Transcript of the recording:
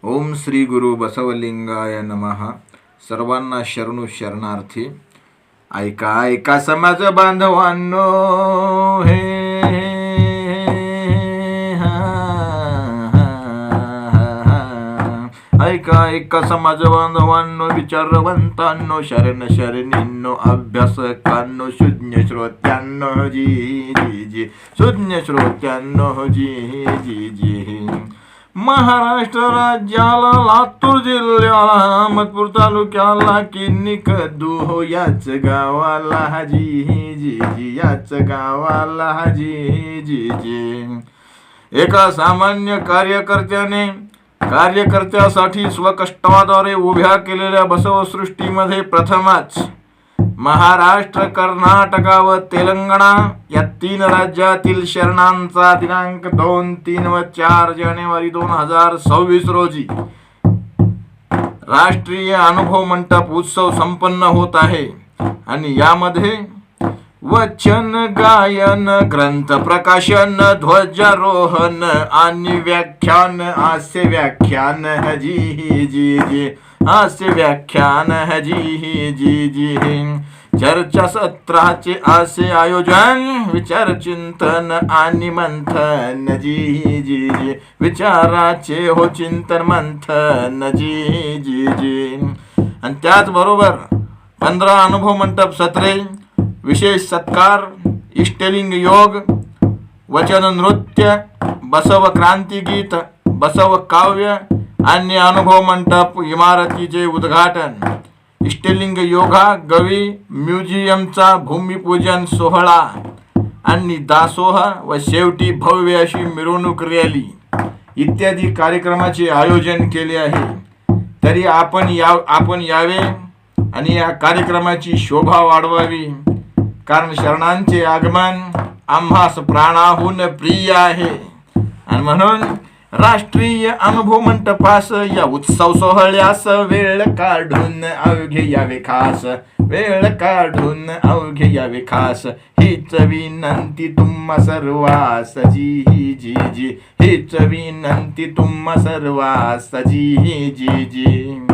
ओम श्री गुरु बसवलिंगाय नमः. सर्वांना शरणू शरणार्थी. ऐका ऐका समाज बांधवांनो, हे ऐका ऐका समाज बांधवांनो, विचारवंतांनो, शरण शरणींनो, अभ्यासकांनो, शून्य श्रोत्यांनो, जी जी जी, शून्य श्रोत्यांनो, जी जी जी. महाराष्ट्र राज्याला, लातूर जिल्ह्याला, अहमदपूर तालुक्याला, किन्नी कद्दू हो याच गावाला, जी जी जी, याच गावाला, जी जी जी. एका सामान्य कार्यकर्त्यासाठी स्वकष्टाद्वारे उभ्या केलेल्या बसवसृष्टीमध्ये प्रथमच महाराष्ट्र, कर्नाटक व तेलंगणा या 3 राज्यातील शरणांचा दिनांक 2, 3 व 4 जानेवारी 2026 रोजी राष्ट्रीय अनुभव मंडप उत्सव संपन्न होत आहे. आणि यामध्ये वचन गायन, ग्रंथ प्रकाशन, ध्वजारोहण आणि व्याख्यान, हास्य व्याख्यान, जी जी जी, हास्य व्याख्यान, जी जी जी. चर्चा सत्राचे असे आयोजन, विचार चिंतन आणि मंथन, जी जी जी, विचाराचे हो चिंतन मंथन, जी जी जी. आणि त्याचबरोबर 15 अनुभव मंडप सत्रे, विशेष सत्कार, इष्टलिंग योग, वचन नृत्य, बसव क्रांतिगीत, बसव काव्य आणि अनुभव मंडप इमारतीचे उद्घाटन, इष्टलिंग योगा गवी म्युझियमचा भूमिपूजन सोहळा आणि दासोह व शेवटी भव्य अशी मिरवणूक रॅली इत्यादी कार्यक्रमाचे आयोजन केले आहे. तरी आपण यावे आणि या कार्यक्रमाची शोभा वाढवावी, कारण शरणांचे आगमन आम्हास प्राणाहून प्रिय आहे. आणि म्हणून राष्ट्रीय अनुभव मंडपास या उत्सव सोहळ्यास वेळ काढून अवघे यावे खास, वेळ काढून अवघे यावे खास, हीच विनंती तुम्हा सर्वास, जी जी जी, हीच विनंती तुम्हा सर्वास, जी जी जी.